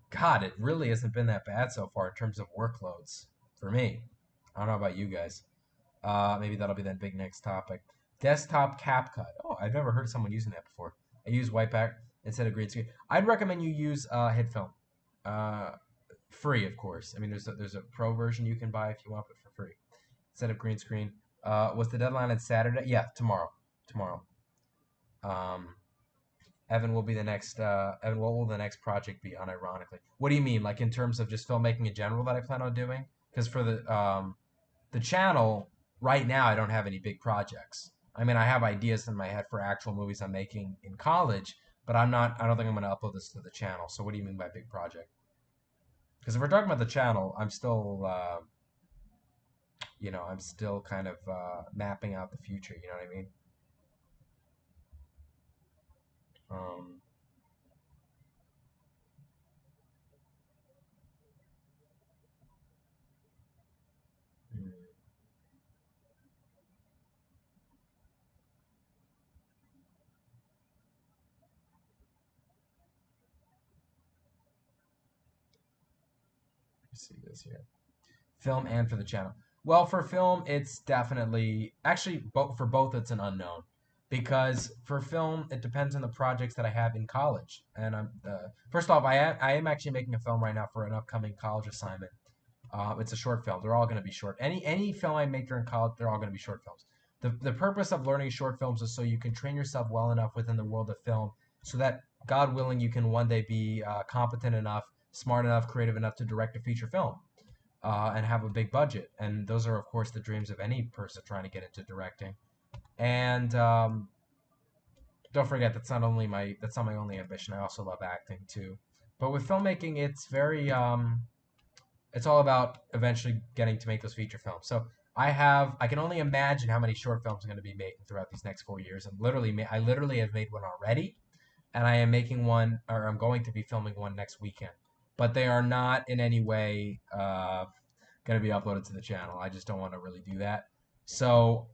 [SPEAKER 1] God, it really hasn't been that bad so far in terms of workloads for me. I don't know about you guys. Maybe that'll be that big next topic. Desktop CapCut. Oh, I've never heard of someone using that before. I use Whiteback instead of green screen. I'd recommend you use HitFilm. Uh, Free, of course. I mean, there's a pro version you can buy if you want, but for free instead of green screen. Was the deadline on Saturday? Yeah, tomorrow. Tomorrow. Um, Evan will be the next. Evan, what will the next project be? Unironically, what do you mean? Like in terms of just filmmaking in general that I plan on doing? Because for the channel right now, I don't have any big projects. I mean, I have ideas in my head for actual movies I'm making in college, but I'm not. I don't think I'm going to upload this to the channel. So what do you mean by big project? Because if we're talking about the channel, I'm still, I'm still kind of mapping out the future. You know what I mean? Um, hmm, let's see this here. Film and for the channel. Well, for film, it's definitely actually for both. It's an unknown because for film, it depends on the projects that I have in college. And I'm first off, I am actually making a film right now for an upcoming college assignment. It's a short film. They're all going to be short. Any film I make during college, they're all going to be short films. The purpose of learning short films is so you can train yourself well enough within the world of film, so that God willing, you can one day be competent enough, smart enough, creative enough to direct a feature film and have a big budget. And those are, of course, the dreams of any person trying to get into directing. And don't forget that's not my only ambition. I also love acting too. But with filmmaking, it's very it's all about eventually getting to make those feature films. So I can only imagine how many short films I'm going to be making throughout these next 4 years. I literally have made one already, and I am making one, or I'm going to be filming one next weekend. But they are not in any way going to be uploaded to the channel. I just don't want to really do that. So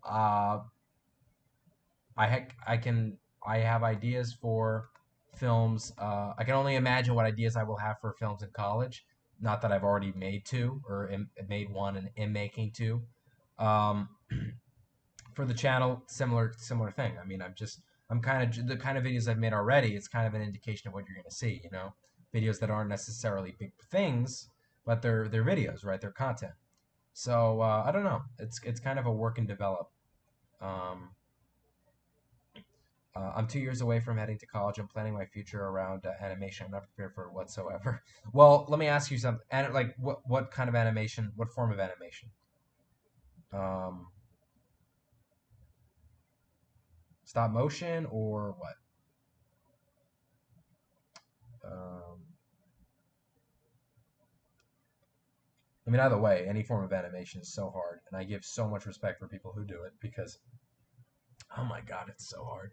[SPEAKER 1] I have ideas for films. I can only imagine what ideas I will have for films in college. Not that I've already made two or made one and am making two. Um, for the channel, similar thing. I mean, I'm kind of the kind of videos I've made already. It's kind of an indication of what you're going to see. Videos that aren't necessarily big things, but they're videos, right? They're content. So I don't know. It's kind of a work and develop. Um, I'm 2 years away from heading to college. I'm planning my future around animation. I'm not prepared for it whatsoever. Well, let me ask you something. And like, what kind of animation? What form of animation? Um, Stop motion or what? Um, I mean, either way, any form of animation is so hard, and I give so much respect for people who do it because, oh my God, it's so hard.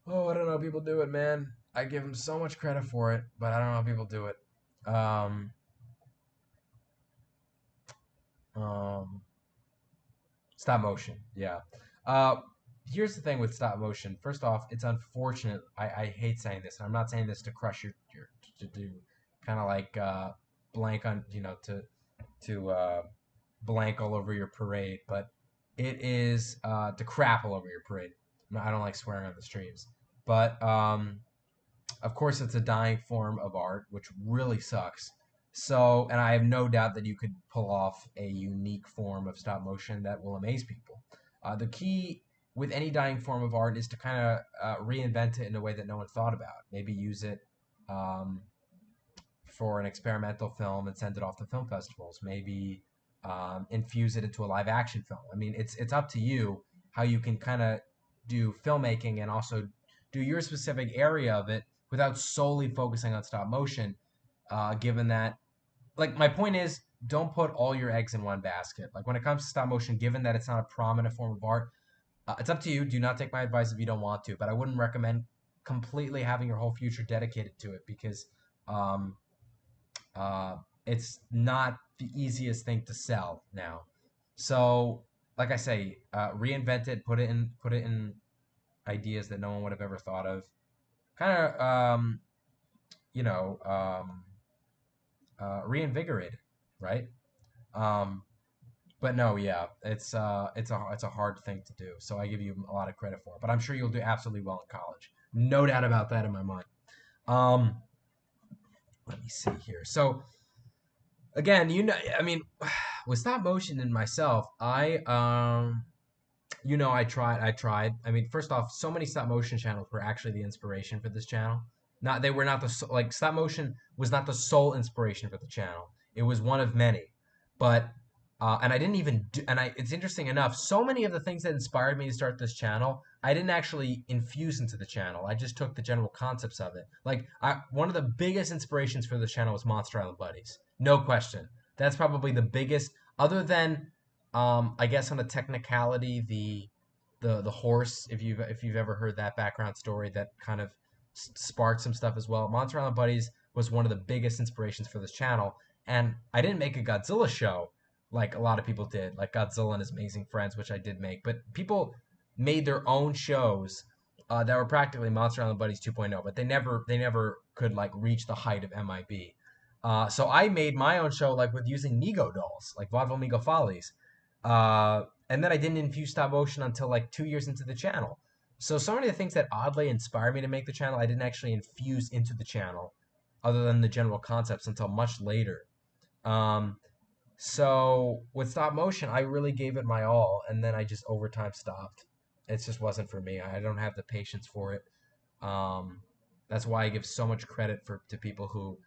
[SPEAKER 1] Oh, I don't know how people do it, man. I give them so much credit for it, but I don't know how people do it. Um, um, Stop motion, yeah. Uh, Here's the thing with stop motion. First off, it's unfortunate. I hate saying this, and I'm not saying this to crush your to do kind of like blank on to blank all over your parade, but it is to crap all over your parade. No, I don't like swearing on the streams, but of course, it's a dying form of art, which really sucks. So, and I have no doubt that you could pull off a unique form of stop motion that will amaze people. The key with any dying form of art is to kind of reinvent it in a way that no one thought about. Maybe use it um, for an experimental film and send it off to film festivals. Maybe infuse it into a live action film. I mean, it's up to you how you can kind of do filmmaking and also do your specific area of it without solely focusing on stop motion. Given that, like, my point is, don't put all your eggs in one basket. Like when it comes to stop motion, given that it's not a prominent form of art, it's up to you. Do not take my advice if you don't want to, but I wouldn't recommend completely having your whole future dedicated to it because um, uh, it's not the easiest thing to sell now. So, like I say, reinvent it, put it in ideas that no one would have ever thought of. Kind of, you know, um, reinvigorated, right? Um, but no, yeah, it's a hard thing to do. So I give you a lot of credit for it. But I'm sure you'll do absolutely well in college. No doubt about that in my mind. Um, Let me see here. So again, I mean, with stop motion and myself, I tried. I mean, first off, so many stop motion channels were actually the inspiration for this channel. Not they were not like stop motion was not the sole inspiration for the channel. It was one of many, but and I didn't even do. And it's interesting enough. So many of the things that inspired me to start this channel, I didn't actually infuse into the channel. I just took the general concepts of it. Like one of the biggest inspirations for this channel was Monster Island Buddies, no question. That's probably the biggest, other than I guess on a technicality, the horse, if you've ever heard that background story, that kind of sparked some stuff as well. Monster Island Buddies was one of the biggest inspirations for this channel, and I didn't make a Godzilla show like a lot of people did, like Godzilla and His Amazing Friends, which I did make, but people made their own shows that were practically Monster Island Buddies 2.0, but they never could like reach the height of MIB. So I made my own show like with using Mego dolls, like Vaudeville Mego Follies, and then I didn't infuse stop motion until like 2 years into the channel. So many of the things that oddly inspired me to make the channel, I didn't actually infuse into the channel, other than the general concepts, until much later. Um, so with stop motion, I really gave it my all, and then I just over time stopped. It just wasn't for me. I don't have the patience for it. Um, that's why I give so much credit to people who,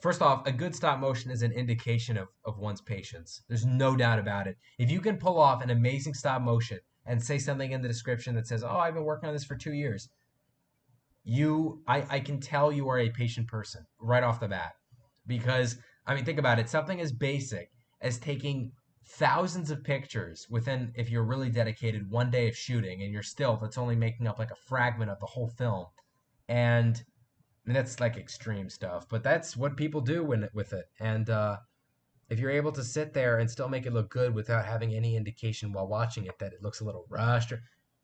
[SPEAKER 1] first off, a good stop motion is an indication of one's patience. There's no doubt about it. If you can pull off an amazing stop motion and say something in the description that says, "Oh, I've been working on this for 2 years," I can tell you are a patient person right off the bat. Because I mean, think about it. Something as basic as taking thousands of pictures within, if you're really dedicated, one day of shooting, and you're still that's only making up like a fragment of the whole film, and I mean, that's like extreme stuff, but that's what people do with it. And if you're able to sit there and still make it look good without having any indication while watching it that it looks a little rushed,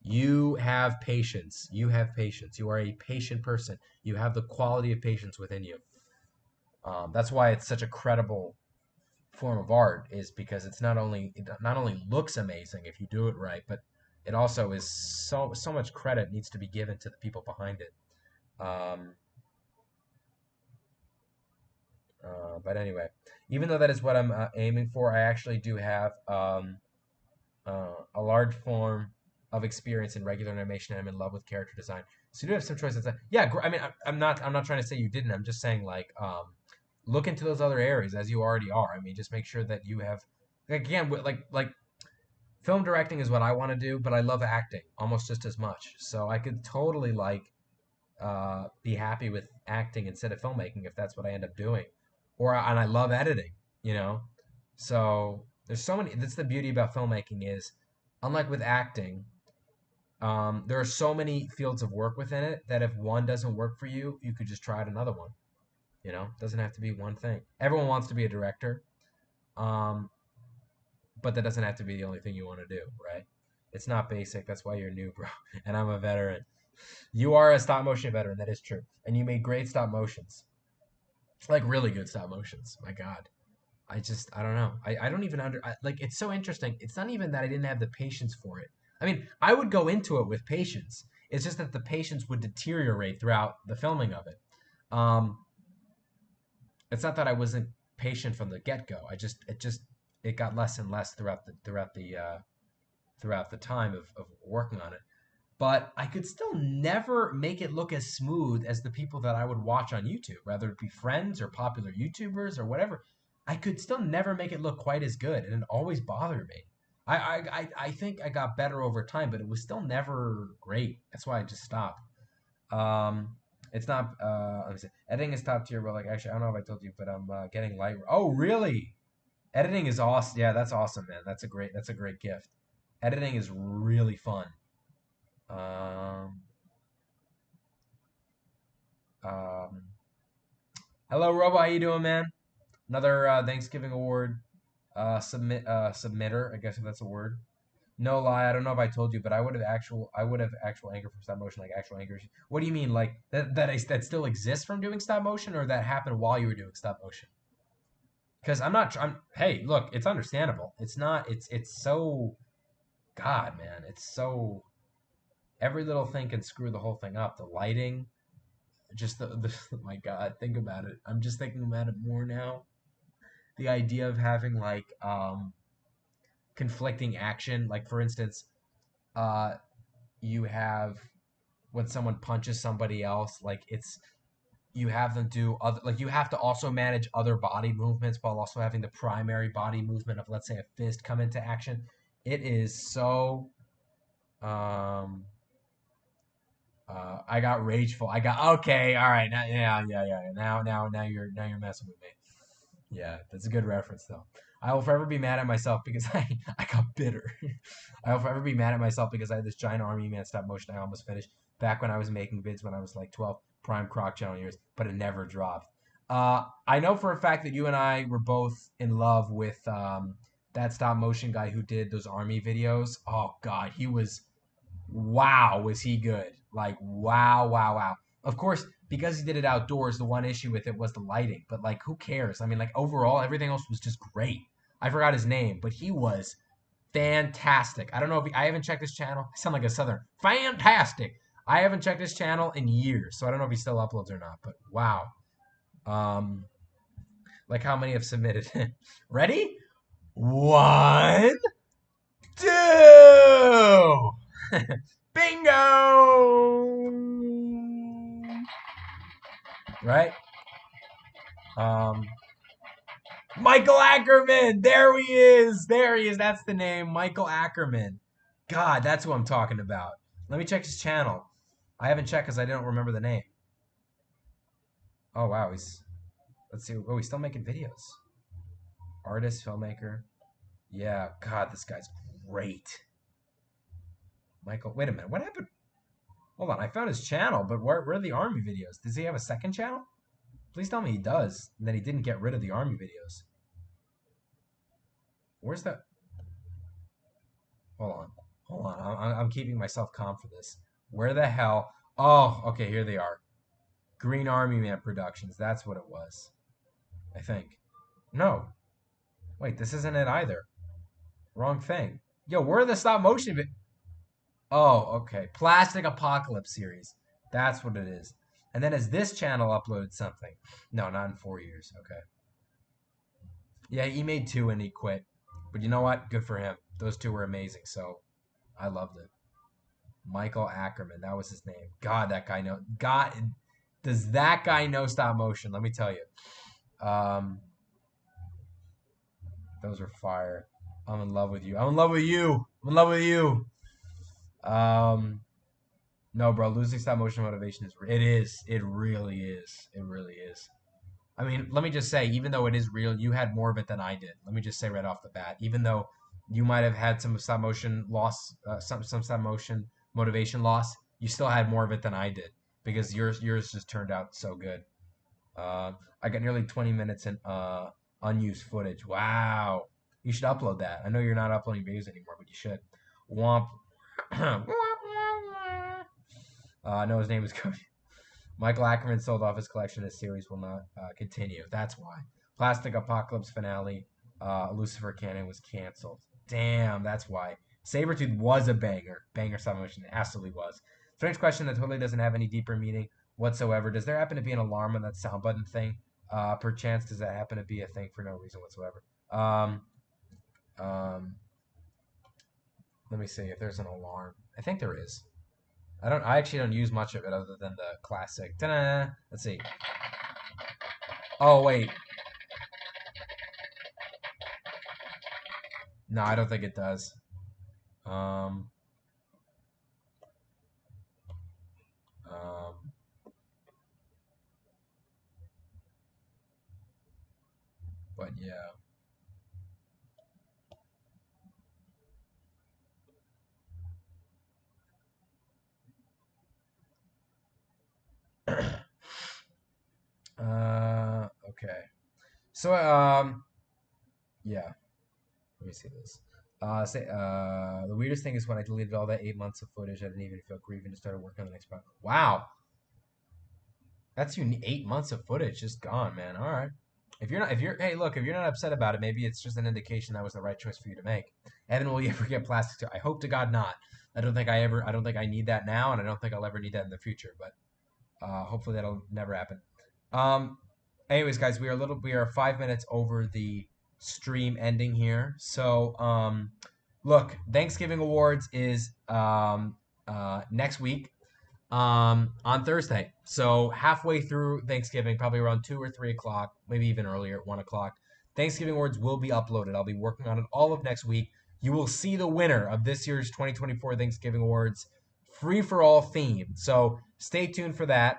[SPEAKER 1] you have patience. You have patience. You are a patient person. You have the quality of patience within you. That's why it's such a credible form of art, is because it not only looks amazing if you do it right, but it also is so much credit needs to be given to the people behind it. Um, but anyway, even though that is what I'm aiming for, I actually do have a large form of experience in regular animation, and I'm in love with character design. So you do have some choices. Yeah, I mean, I'm not trying to say you didn't. I'm just saying like look into those other areas as you already are. I mean, just make sure that you have, again, like film directing is what I want to do, but I love acting almost just as much. So I could totally like be happy with acting instead of filmmaking if that's what I end up doing. And I love editing, you know. So there's so many. That's the beauty about filmmaking is, unlike with acting, there are so many fields of work within it that if one doesn't work for you, you could just try out another one. You know, it doesn't have to be one thing. Everyone wants to be a director, um, but that doesn't have to be the only thing you want to do, right? It's not basic. That's why you're new, bro. And I'm a veteran. You are a stop motion veteran. That is true, and you made great stop motions, like really good stop motions. My God. I don't know. I don't even like it's so interesting. It's not even that I didn't have the patience for it. I mean, I would go into it with patience. It's just that the patience would deteriorate throughout the filming of it. Um, it's not that I wasn't patient from the get go. It got less and less throughout the time of working on it. But I could still never make it look as smooth as the people that I would watch on YouTube, whether it be friends or popular YouTubers or whatever. I could still never make it look quite as good, and it always bothered me. I think I got better over time, but it was still never great. That's why I just stopped. It's not. Let me see. Editing is top tier, but like actually, I don't know if I told you, but I'm getting light. Oh, really? Editing is awesome. Yeah, that's awesome, man. That's a great gift. Editing is really fun. Um, um, Hello, Robo. How you doing, man? Another Thanksgiving award submitter. I guess if that's a word. No lie, I don't know if I told you, but I would have actual anger from stop motion, like actual anger. What do you mean, like that still exists from doing stop motion, or that happened while you were doing stop motion? Because I'm not. Hey, look, it's understandable. It's not. It's so. God, man, it's so. Every little thing can screw the whole thing up. The lighting, just the my God, think about it. I'm just thinking about it more now. The idea of having like conflicting action, like for instance, uh, you have when someone punches somebody else, like it's you have them do other like you have to also manage other body movements while also having the primary body movement of let's say a fist come into action. It is so um I got rageful. I got okay, all right, now, yeah. Now you're messing with me. Yeah, that's a good reference though. I will forever be mad at myself because I got bitter. I will forever be mad at myself because I had this giant army man stop motion I almost finished back when I was making vids when I was like 12, prime croc channel years, but it never dropped. I know for a fact that you and I were both in love with that stop motion guy who did those army videos. Oh God, he was wow, was he good? Like wow. Of course, because he did it outdoors, the one issue with it was the lighting. But like, who cares? I mean, like overall, everything else was just great. I forgot his name, but he was fantastic. I don't know if I haven't checked his channel. I sound like a southern. Fantastic. I haven't checked his channel in years, so I don't know if he still uploads or not. But wow, um, like how many have submitted? Ready? One, two. Bingo! Right? Um, Michael Ackerman. There he is. There he is. That's the name. Michael Ackerman. God, that's who I'm talking about. Let me check his channel. I haven't checked because I don't remember the name. Oh wow, he's. Let's see. Oh, he's still making videos. Artist, filmmaker. Yeah. God, this guy's great. Michael. Wait a minute. What happened? Hold on. I found his channel, but where are the army videos? Does he have a second channel? Please tell me he does, and that he didn't get rid of the army videos. Where's that? Hold on. Hold on. I'm keeping myself calm for this. Where the hell? Oh, okay, here they are. Green Army Man Productions. That's what it was. I think. No. Wait, this isn't it either. Wrong thing. Yo, where are the stop motion? Oh, okay. Plastic Apocalypse series. That's what it is. And then has this channel uploaded something? No, not in 4 years. Okay. Yeah, he made two and he quit. But you know what? Good for him. Those two were amazing. So I loved it. Michael Ackerman. That was his name. God, that guy know. God, does that guy know stop motion? Let me tell you. Those are fire. I'm in love with you. I'm in love with you. I'm in love with you. Um, no, bro. Losing stop motion motivation is. It is. It really is. It really is. I mean, let me just say, even though it is real, you had more of it than I did. Let me just say right off the bat. Even though you might have had some stop motion loss, some stop motion motivation loss, you still had more of it than I did because yours just turned out so good. I got nearly 20 minutes in unused footage. Wow, you should upload that. I know you're not uploading videos anymore, but you should. Womp. No, his name is Cody. Michael Ackerman sold off his collection. His series will not continue. That's why. Plastic Apocalypse finale. Lucifer Canon was canceled. Damn, that's why. Sabretooth was a banger. Banger submission. It absolutely was. Strange question that totally doesn't have any deeper meaning whatsoever. Does there happen to be an alarm on that sound button thing? Perchance, does that happen to be a thing for no reason whatsoever? Um, um, Let me see if there's an alarm. I think there is. I actually don't use much of it other than the classic. Ta-da! Let's see. Oh wait. No, I don't think it does. Um, um, but yeah. Okay. So yeah. Let me see this. The weirdest thing is when I deleted all that 8 months of footage, I didn't even feel grieving to start working on the next part. Wow, that's 8 months of footage just gone, man. All right. Hey, look, if you're not upset about it, maybe it's just an indication that was the right choice for you to make. Evan, will you ever get plastic too? I hope to God not. I don't think I need that now, and I don't think I'll ever need that in the future. But hopefully that'll never happen. Um, anyways, guys, we are 5 minutes over the stream ending here. So, look, Thanksgiving awards is next week on Thursday. So halfway through Thanksgiving, probably around 2 or 3 o'clock, maybe even earlier at 1 o'clock. Thanksgiving awards will be uploaded. I'll be working on it all of next week. You will see the winner of this year's 2024 Thanksgiving awards, free for all theme. So stay tuned for that.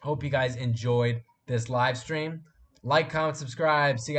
[SPEAKER 1] Hope you guys enjoyed this live stream. Like, comment, subscribe. See you guys.